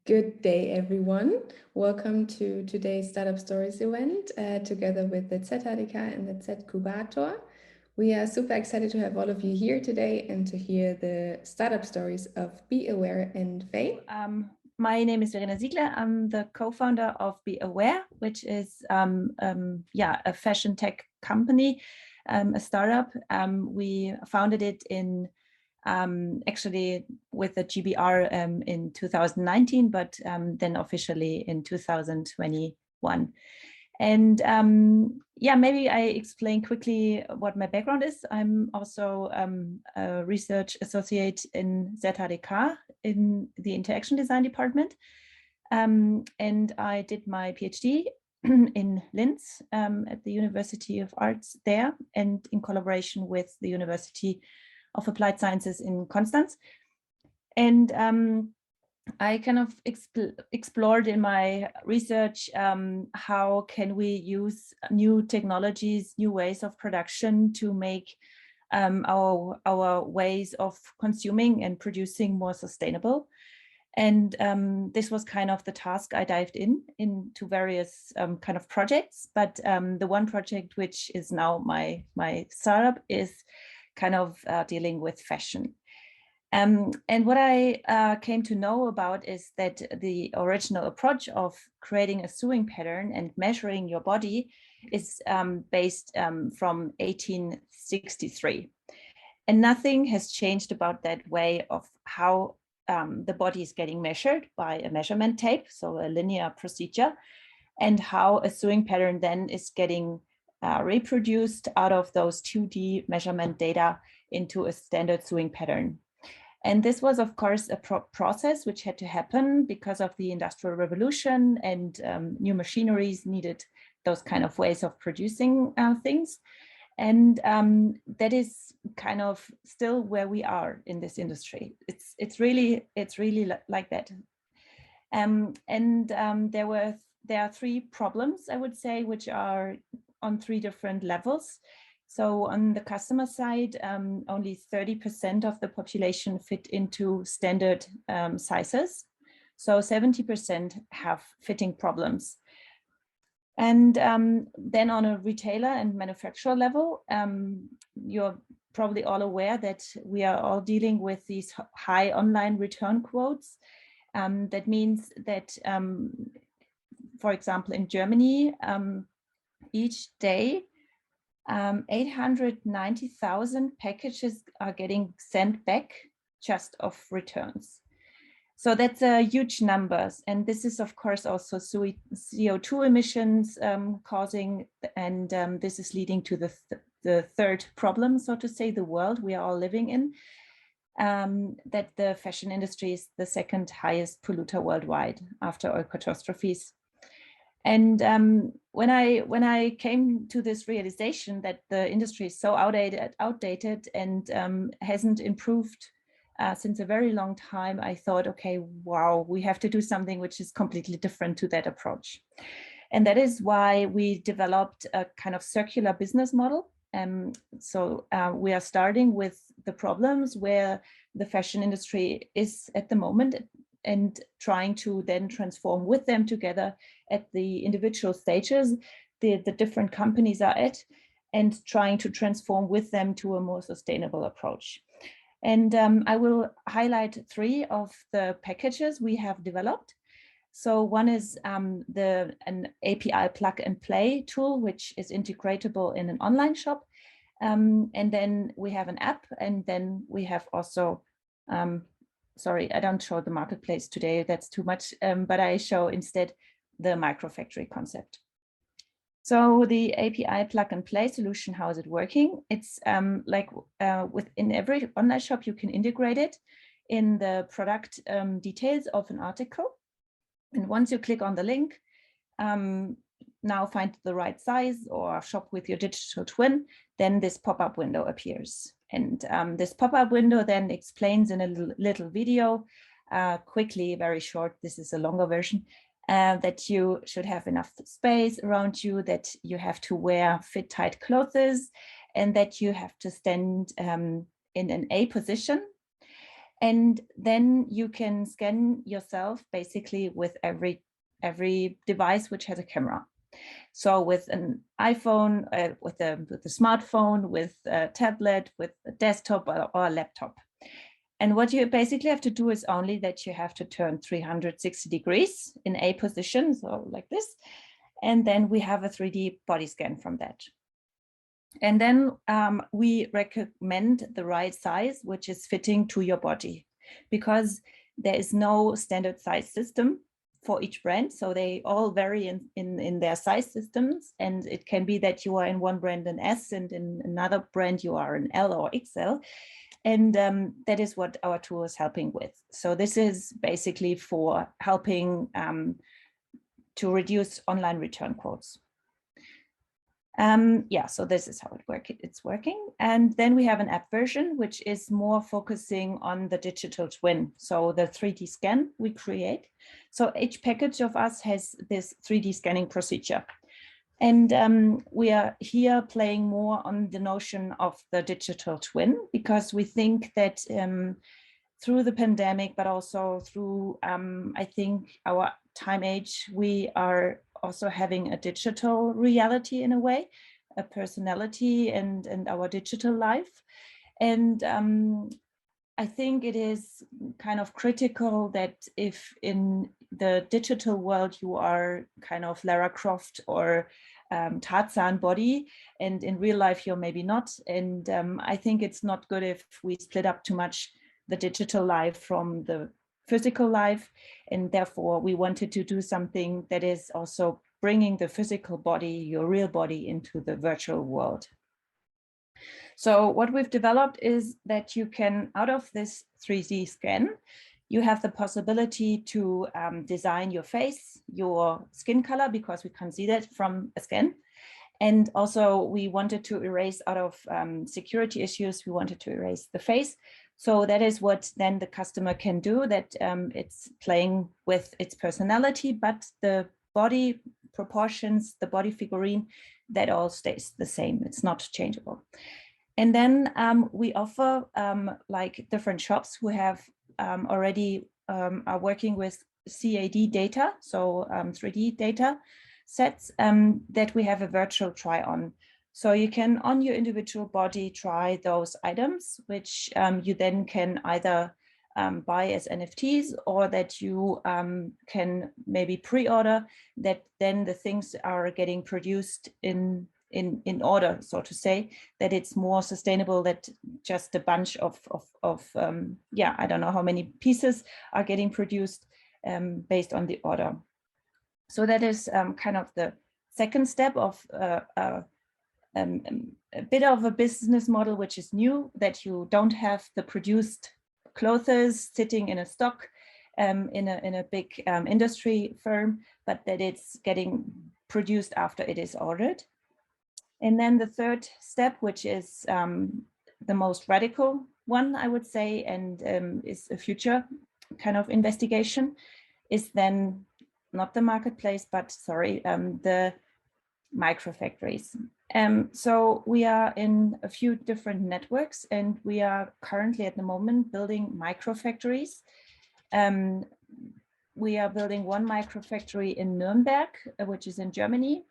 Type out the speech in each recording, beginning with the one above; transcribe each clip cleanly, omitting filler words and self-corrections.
Good day, everyone. Welcome to today's Startup Stories event together with the ZHdK and the Z-Kubator. We are super excited to have all of you here today and to hear the startup stories of BeAwear and FEEY. My name is Verena Ziegler. I'm the co-founder of BeAwear, which is a fashion tech company, a startup. We founded it in actually with the GBR in 2019, but then officially in 2021. And maybe I explain quickly what my background is. I'm also a research associate in ZHdK in the interaction design department. And I did my PhD in Linz at the University of Arts there, and in collaboration with the University of Applied Sciences in Constance. And I kind of explored in my research how can we use new technologies, new ways of production to make our ways of consuming and producing more sustainable. And this was kind of the task I dived into various kind of projects. But the one project which is now my startup is kind of dealing with fashion. And what I came to know about is that the original approach of creating a sewing pattern and measuring your body is based from 1863. And nothing has changed about that way of how the body is getting measured by a measurement tape, so a linear procedure, and how a sewing pattern then is getting reproduced out of those 2D measurement data into a standard sewing pattern. And this was, of course, a process which had to happen because of the Industrial Revolution, and new machineries needed those kind of ways of producing things. And that is kind of still where we are in this industry. It's really like that. There are three problems, I would say, which are on three different levels. So on the customer side, only 30% of the population fit into standard sizes. So 70% have fitting problems. And then on a retailer and manufacturer level, you're probably all aware that we are all dealing with these high online return quotes. That means that, for example, in Germany, each day, 890,000 packages are getting sent back just of returns. So that's a huge numbers. And this is, of course, also CO2 emissions causing, and this is leading to the third problem, so to say, the world we are all living in, that the fashion industry is the second highest polluter worldwide after oil catastrophes. And when I came to this realization that the industry is so outdated and hasn't improved since a very long time, I thought, okay, wow, we have to do something which is completely different to that approach. And that is why we developed a kind of circular business model. So we are starting with the problems where the fashion industry is at the moment, and trying to then transform with them together at the individual stages the different companies are at, and trying to transform with them to a more sustainable approach. And I will highlight three of the packages we have developed. So one is an API plug and play tool, which is integratable in an online shop. And then we have an app, and then we have also sorry, I don't show the marketplace today, that's too much, but I show instead the microfactory concept. So the API plug and play solution, how is it working? It's like within every online shop, you can integrate it in the product details of an article. And once you click on the link, now find the right size or shop with your digital twin, then this pop-up window appears. And this pop-up window then explains in a little video, quickly, very short, this is a longer version, that you should have enough space around you, that you have to wear fit tight clothes, and that you have to stand in an A position. And then you can scan yourself basically with every device which has a camera. So with an iPhone, with a smartphone, with a tablet, with a desktop or a laptop. And what you basically have to do is only that you have to turn 360 degrees in a position, so like this. And then we have a 3D body scan from that. And then we recommend the right size, which is fitting to your body, because there is no standard size system for each brand. So they all vary in their size systems. And it can be that you are in one brand an S and in another brand you are an L or XL. And that is what our tool is helping with. So this is basically for helping to reduce online return quotes. Yeah, so this is how it's working. And then we have an app version, which is more focusing on the digital twin. So the 3D scan we create. So each package of us has this 3D scanning procedure. And we are here playing more on the notion of the digital twin, because we think that through the pandemic, but also through, I think, our time age, we are also having a digital reality in a way, a personality and our digital life. And I think it is kind of critical that if in the digital world you are kind of Lara Croft or Tarzan body, and in real life you're maybe not. And I think it's not good if we split up too much the digital life from the physical life, and therefore we wanted to do something that is also bringing the physical body, your real body, into the virtual world. So what we've developed is that you can, out of this 3D scan, you have the possibility to design your face, your skin color, because we can see that from a scan. And also we wanted to erase, out of security issues, we wanted to erase the face. So that is what then the customer can do, that it's playing with its personality, but the body proportions, the body figurine, that all stays the same. It's not changeable. And then we offer like different shops who have already are working with CAD data, so 3D data sets, that we have a virtual try on. So you can, on your individual body, try those items, which you then can either buy as NFTs, or that you can maybe pre-order, that then the things are getting produced in order, so to say, that it's more sustainable, that just a bunch of yeah, I don't know how many pieces are getting produced based on the order. So that is kind of the second step of a bit of a business model, which is new, that you don't have the produced clothes sitting in a stock in a big industry firm, but that it's getting produced after it is ordered. And then the third step, which is the most radical one, I would say, and is a future kind of investigation, is then not the marketplace, but sorry, the microfactories. So we are in a few different networks, and we are currently at the moment building microfactories. We are building one microfactory in Nuremberg, which is in Germany.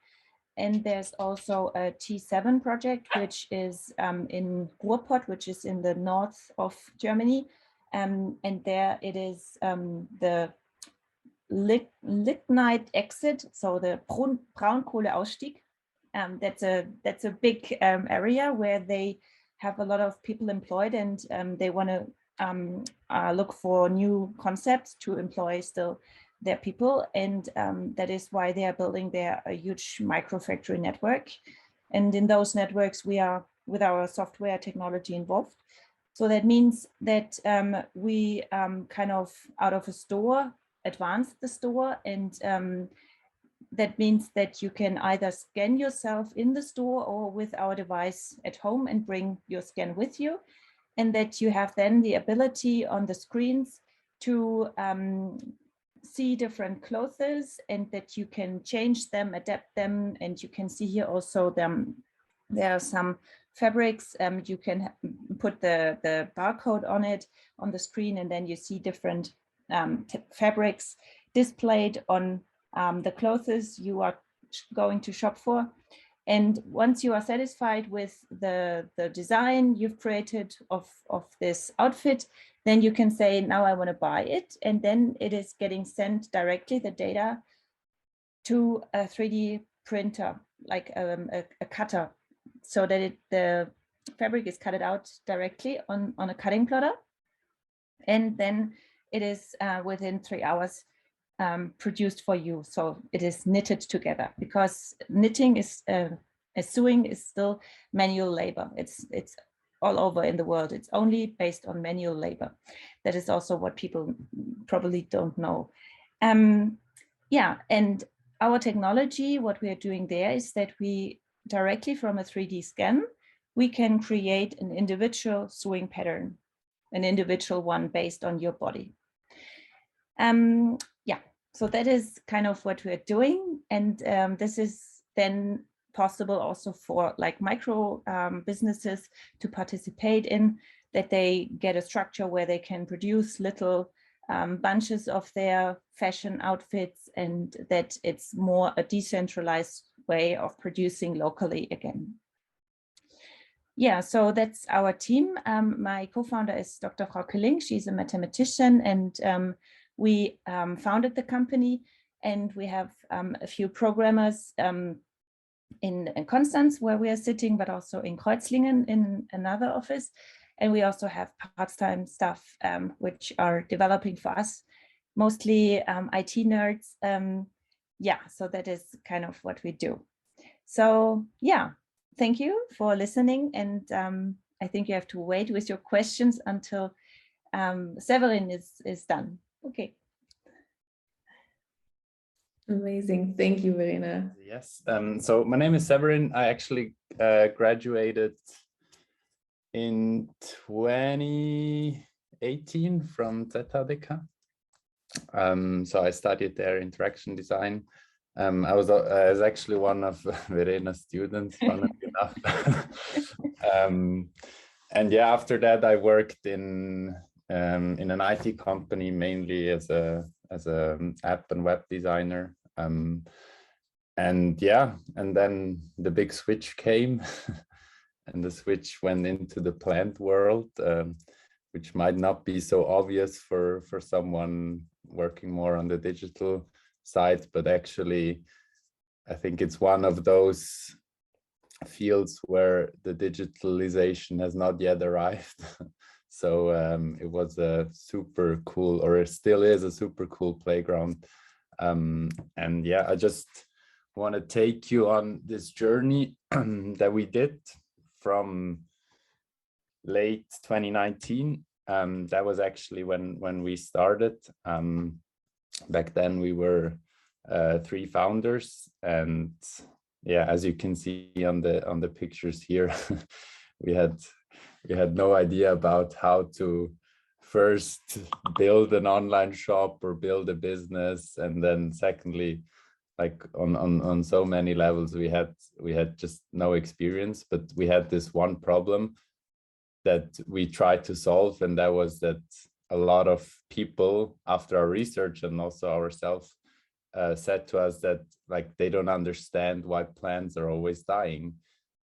And there's also a T7 project, which is in Ruhrpott, which is in the north of Germany. And there it is the lignite exit, so the Braunkohleausstieg. That's a big area where they have a lot of people employed, and they want to look for new concepts to employ still their people, and that is why they are building there a huge microfactory network. And in those networks, we are with our software technology involved. So that means that we kind of out of a store advance the store, and that means that you can either scan yourself in the store or with our device at home and bring your scan with you, and that you have then the ability on the screens to see different clothes, and that you can change them, adapt them, and you can see here also there are some fabrics. You can put the barcode on it on the screen, and then you see different fabrics displayed on the clothes you are going to shop for. And once you are satisfied with the design you've created of this outfit, then you can say, now I want to buy it. And then it is getting sent directly, the data, to a 3D printer, like a cutter, so that the fabric is cut out directly on a cutting plotter. And then it is within 3 hours produced for you. So it is knitted together, because knitting is sewing is still manual labor. It's all over in the world. It's only based on manual labor. That is also what people probably don't know. Yeah, and our technology, what we are doing there is that we directly from a 3D scan, we can create an individual sewing pattern, an individual one based on your body. Yeah, so that is kind of what we're doing. And this is then possible also for like micro businesses to participate in, that they get a structure where they can produce little bunches of their fashion outfits, and that it's more a decentralized way of producing locally again. Yeah, so that's our team. My co-founder is Dr. Frauke Link. She's a mathematician, and we founded the company, and we have a few programmers in Konstanz, where we are sitting, but also in Kreuzlingen in another office. And we also have part-time staff which are developing for us, mostly IT nerds. Yeah, so that is kind of what we do. So yeah, thank you for listening. And I think you have to wait with your questions until Severin is done. Okay. Amazing. Thank you, Verena. Yes. So my name is Severin. I actually graduated in 2018 from ZHdK. So I studied there interaction design. I was actually one of Verena's students, funnily enough. And yeah, after that I worked in an IT company, mainly as a app and web designer. And yeah, and then the big switch came. And the switch went into the plant world, which might not be so obvious for someone working more on the digital side, but actually I think it's one of those fields where the digitalization has not yet arrived. So it was a super cool, or it still is a super cool playground. And yeah, I just want to take you on this journey that we did from late 2019. That was actually when we started. Back then we were 3 founders, and yeah, as you can see on the pictures here, we had no idea about how to first build an online shop or build a business, and then secondly, like on so many levels, we had just no experience. But we had this one problem that we tried to solve, and that was that a lot of people, after our research and also ourselves, said to us that like they don't understand why plants are always dying.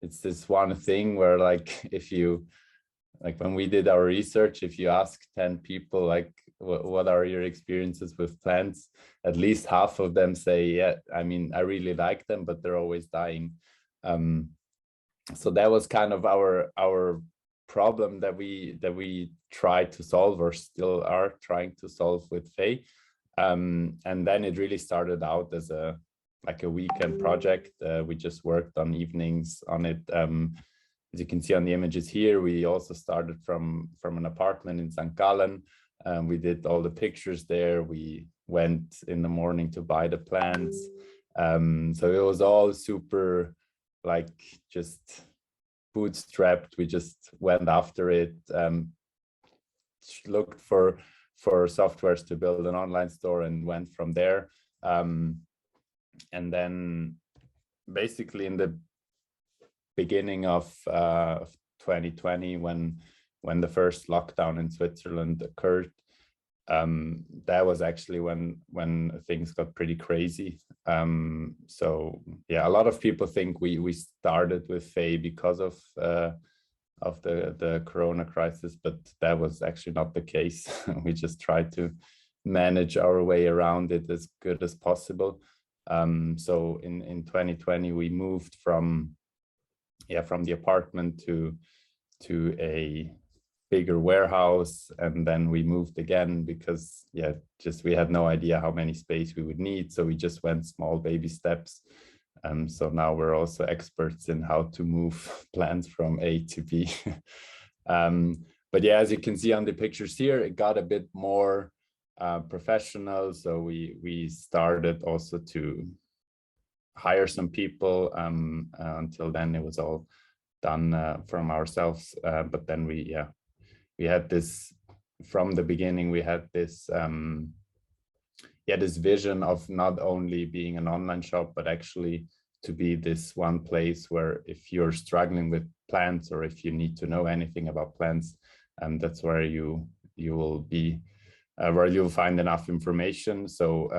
It's this one thing where like if you, like when we did our research, if you ask 10 people like what are your experiences with plants, at least half of them say, yeah, I mean, I really like them, but they're always dying. So that was kind of our problem that we tried to solve, or still are trying to solve with FEEY. And then it really started out as a weekend project. We just worked on evenings on it. As you can see on the images here, we also started from an apartment in St. Gallen. We did all the pictures there. We went in the morning to buy the plants. So it was all super like just bootstrapped. We just went after it, looked for softwares to build an online store, and went from there. And then basically in the beginning of 2020, when the first lockdown in Switzerland occurred. That was actually when things got pretty crazy. So yeah, a lot of people think we started with FEEY because of the Corona crisis, but that was actually not the case. We just tried to manage our way around it as good as possible. So in 2020, we moved from the apartment to a bigger warehouse, and then we moved again because we had no idea how many space we would need, so we just went small baby steps. So now we're also experts in how to move plants from A to B. But yeah, as you can see on the pictures here, it got a bit more professional. So we started also to hire some people. Until then it was all done from ourselves. But then we had this, from the beginning, we had this this vision of not only being an online shop, but actually to be this one place where if you're struggling with plants, or if you need to know anything about plants, that's where you will be, where you'll find enough information. So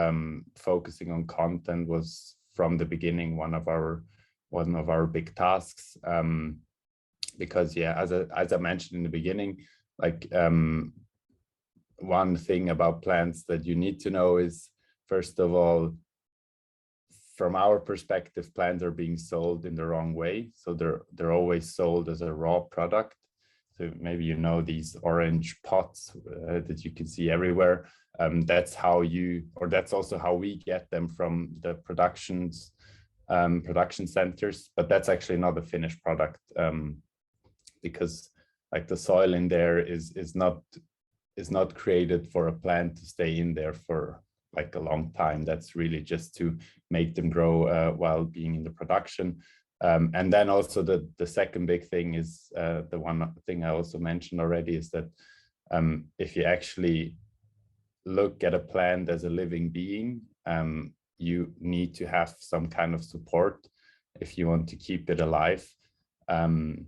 focusing on content was from the beginning one of our big tasks, because as I mentioned in the beginning, like one thing about plants that you need to know is, first of all, from our perspective, plants are being sold in the wrong way. So they're always sold as a raw product. So maybe you know these orange pots that you can see everywhere. That's how that's also how we get them from the production centers. But that's actually not a finished product, because like the soil in there is not created for a plant to stay in there for like a long time. That's really just to make them grow while being in the production. And then also the second big thing is, the one thing I also mentioned already, is that if you actually look at a plant as a living being, you need to have some kind of support if you want to keep it alive. And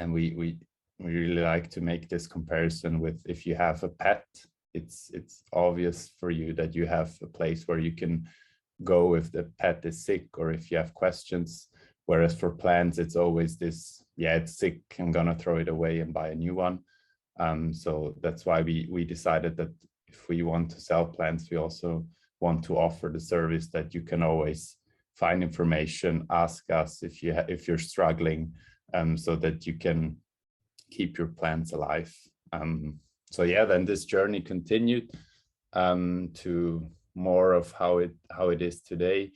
we really like to make this comparison with, if you have a pet, it's obvious for you that you have a place where you can go if the pet is sick or if you have questions. Whereas for plants, it's always this, it's sick, I'm gonna throw it away and buy a new one. So that's why we decided that if we want to sell plants, we also want to offer the service that you can always find information, ask us if you're struggling, so that you can keep your plants alive. So then this journey continued to more of how it is today.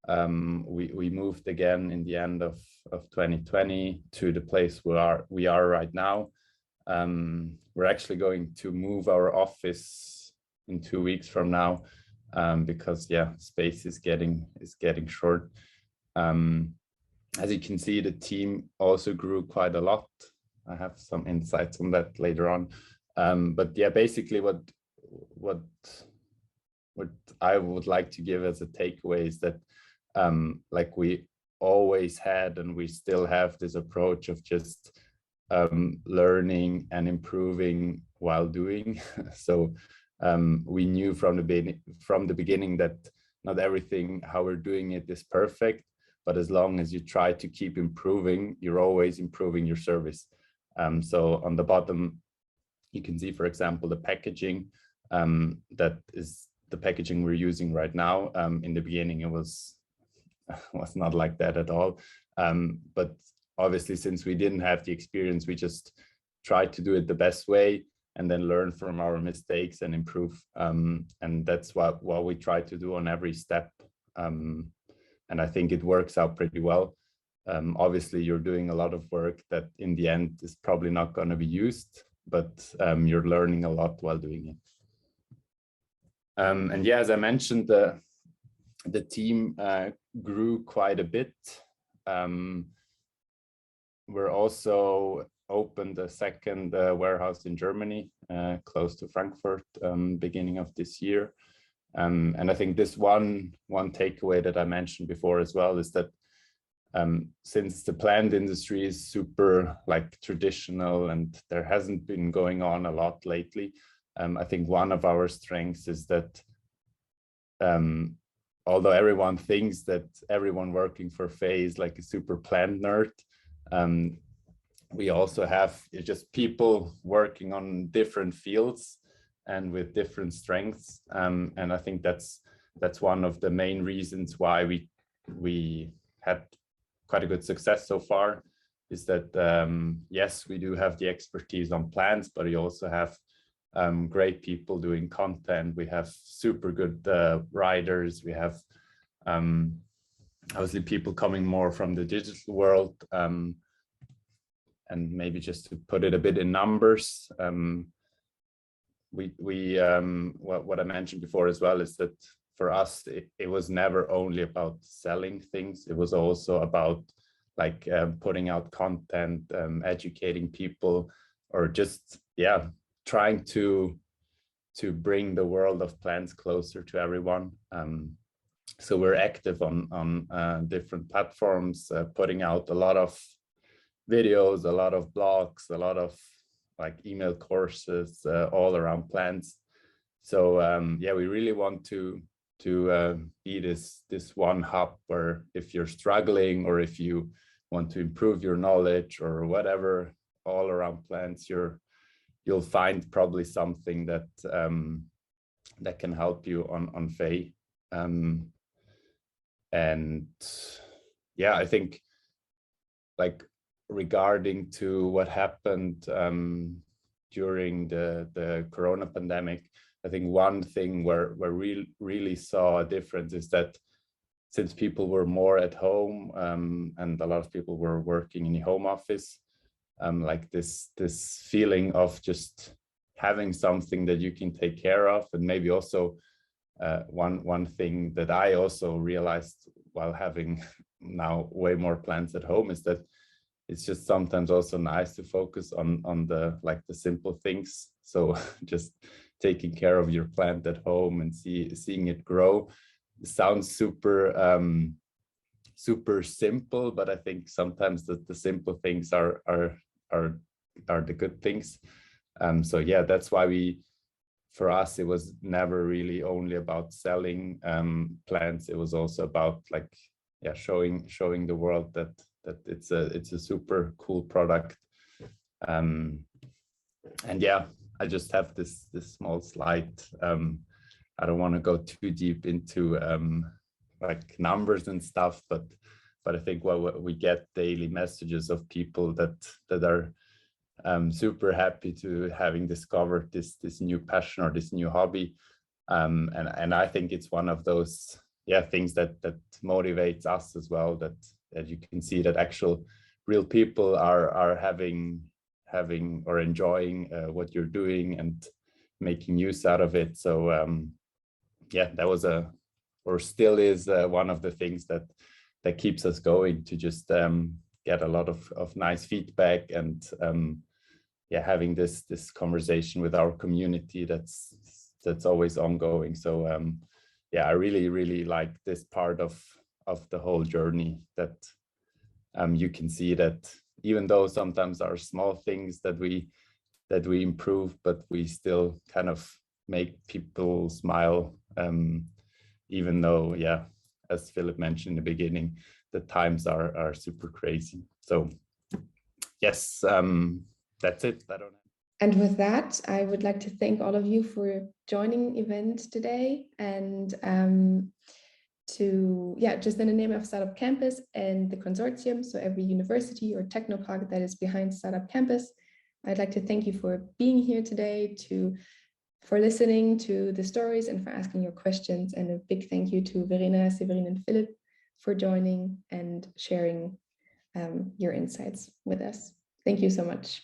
We moved again in the end of 2020 to the place we are right now. We're actually going to move our office in 2 weeks from now, because space is getting short. As you can see, the team also grew quite a lot. I have some insights on that later on. But basically what I would like to give as a takeaway is that like we always had, and we still have, this approach of just learning and improving while doing. So we knew from the beginning that not everything how we're doing it is perfect, but as long as you try to keep improving, you're always improving your service. So on the bottom, you can see, for example, the packaging. That is the packaging we're using right now. In the beginning, it was not like that at all. But obviously, since we didn't have the experience, we just tried to do it the best way and then learn from our mistakes and improve. And that's what we try to do on every step. And I think it works out pretty well. Obviously, you're doing a lot of work that in the end is probably not going to be used, but you're learning a lot while doing it. And as I mentioned, the team grew quite a bit. We're also opened a second warehouse in Germany, close to Frankfurt, beginning of this year. And I think this one takeaway that I mentioned before as well is that since the plant industry is super like traditional and there hasn't been going on a lot lately, I think one of our strengths is that although everyone thinks that everyone working for FEEY is like a super plant nerd, we also have just people working on different fields and with different strengths. And I think that's one of the main reasons why we had quite a good success so far, is that yes, we do have the expertise on plants, but we also have great people doing content. We have super good writers. We have obviously people coming more from the digital world. And maybe just to put it a bit in numbers, what I mentioned before as well is that for us, it was never only about selling things. It was also about like putting out content, educating people, or just, yeah, trying to bring the world of plants closer to everyone. So we're active on different platforms, putting out a lot of videos, a lot of blogs, a lot of like email courses, all around plants. So yeah, we really want to be this one hub where if you're struggling or if you want to improve your knowledge or whatever, all around plants, you'll find probably something that that can help you on FEEY. And yeah, I think like regarding to what happened during the Corona pandemic, I think one thing where we really saw a difference is that since people were more at home and a lot of people were working in the home office, like this feeling of just having something that you can take care of. And maybe also one thing that I also realized while having now way more plants at home is that it's just sometimes also nice to focus on the like the simple things. So just taking care of your plant at home and seeing it grow. It sounds super super simple, but I think sometimes the simple things are the good things. So yeah, that's why for us it was never really only about selling plants. It was also about like, yeah, showing the world that it's a super cool product. And yeah, I just have this small slide. I don't want to go too deep into like numbers and stuff, but I think we get daily messages of people that are super happy to having discovered this new passion or this new hobby. And I think it's one of those, yeah, things that motivates us as well, that you can see that actual real people are having or enjoying what you're doing and making use out of it. So yeah, that was or still is one of the things that keeps us going, to just get a lot of nice feedback and yeah, having this conversation with our community that's always ongoing. So yeah, I really like this part of the whole journey, that you can see that even though sometimes are small things that we improve, but we still kind of make people smile, even though, yeah, as Philip mentioned in the beginning, the times are super crazy. So yes, that's it. I don't know. And with that, I would like to thank all of you for joining event today, and just in the name of Startup Campus and the consortium, so every university or technopark that is behind Startup Campus, I'd like to thank you for being here today, for listening to the stories and for asking your questions. And a big thank you to Verena, Severin, and Philip for joining and sharing your insights with us. Thank you so much.